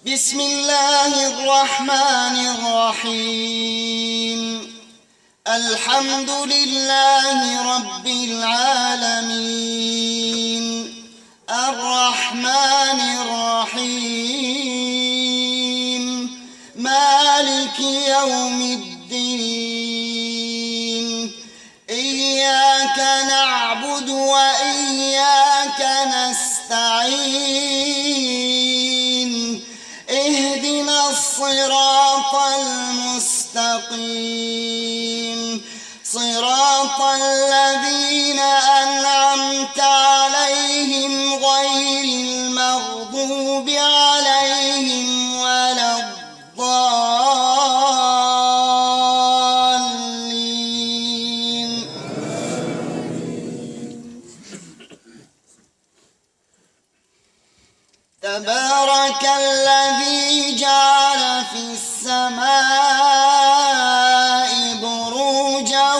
بسم الله الرحمن الرحيم. الحمد لله رب العالمين، الرحمن الرحيم، مالك يوم الدين. إياك نعبد وإياك نستعين، اهدنا الصراط المستقيم، صراط الذين أنعمت عليهم غير المغضوب عليهم ولا الضالين. تبارك الذي جعل في السماء بروجا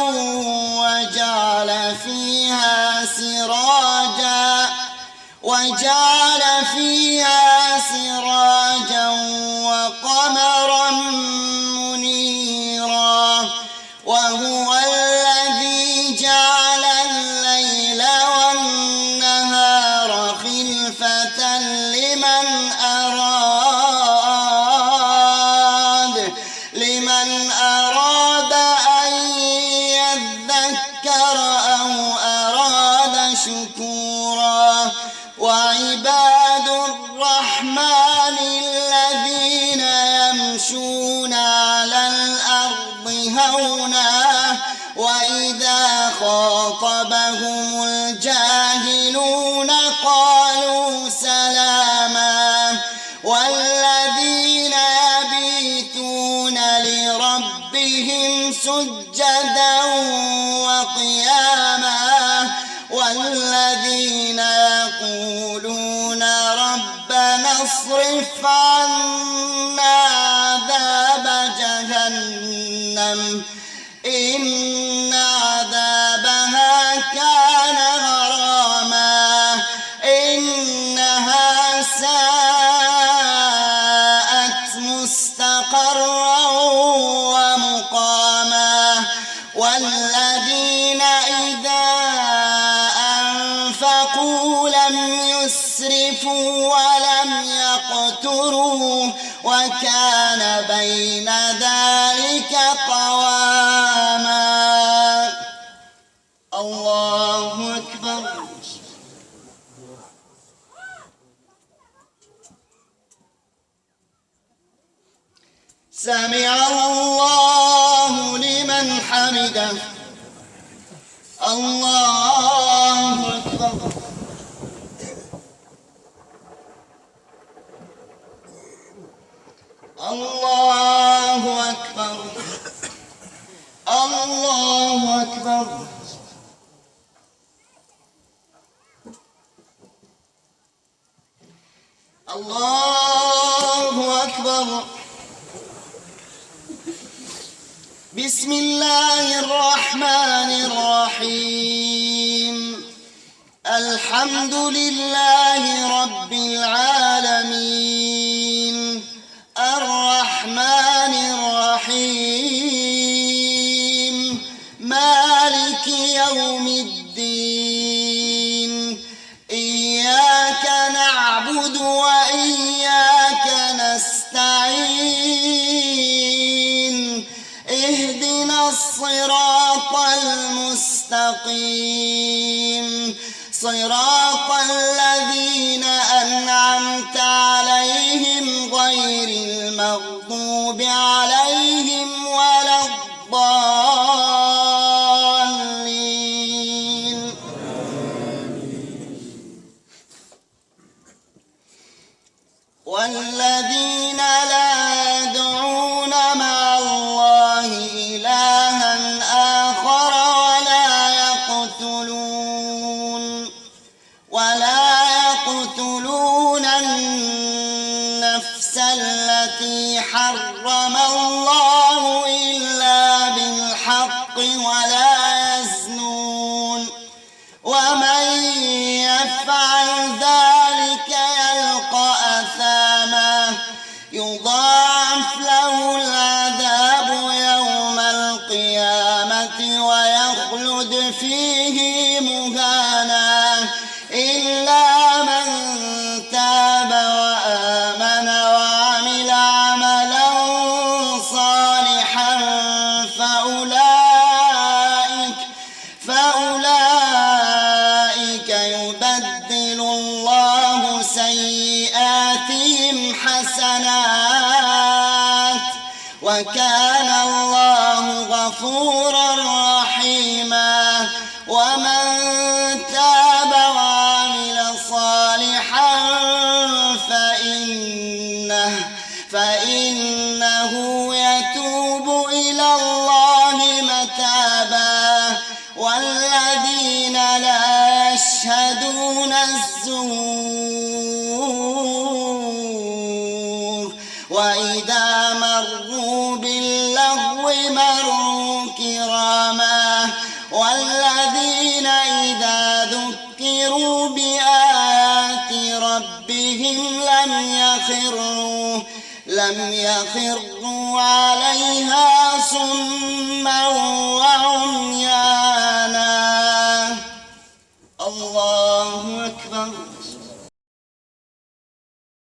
وجعل فيها سراجا وقمرا منيرا، وهو الذي جعل الليل والنهار خلفة لمن أراد أن يذكر أو أراد شكورا. وعباد الرحمن الذين يمشون على الأرض هونا وإذا خاطبهم الجاهلون قالوا سلاما. والذين يبيتون لربهم سجدا وقياما، والذين يقولون ربنا اصرف عنا عذاب جهنم إن عذابها كان غراما إنها ساءت مستقرا ومقاما. والذين إذا أنفقوا لم يسرفوا ولم يقتروا وكان بين ذلك قواما. الله أكبر. سمع الله لمن حمده. الله أكبر. الله أكبر. الله أكبر. الله أكبر. بسم الله الرحمن الرحيم. الحمد لله رب العالمين، الرحمن الرحيم، مالك يوم الدين. إياك نعبد وإياك نستعين، اهدنا الصراط المستقيم، صراط الذين أنعمت عليهم غير المغضوب عليهم ولا الضالين. والذين لا يدعون مع الله إلها آخر ولا يقتلون النفس التي حرم الله إلا بالحق ولا يزنون، ومن يفعل ذلك يلقى أثاما يضاعف له العذاب يوم القيامة ويخلد فيه مهانا إلا من تاب وآمن وعمل عملا صالحا فأولئك يبدل الله سيئاتهم حسنات وكان الله غفورا رحيما ومن تاب وعمل صالحا فإنه يتوب إلى الله متابا والذين لا يشهدون الزور وإذا مروا باللغو مروا كراما والذين إذا ذكروا بآيات ربهم لم يخروا عليها صما وعميا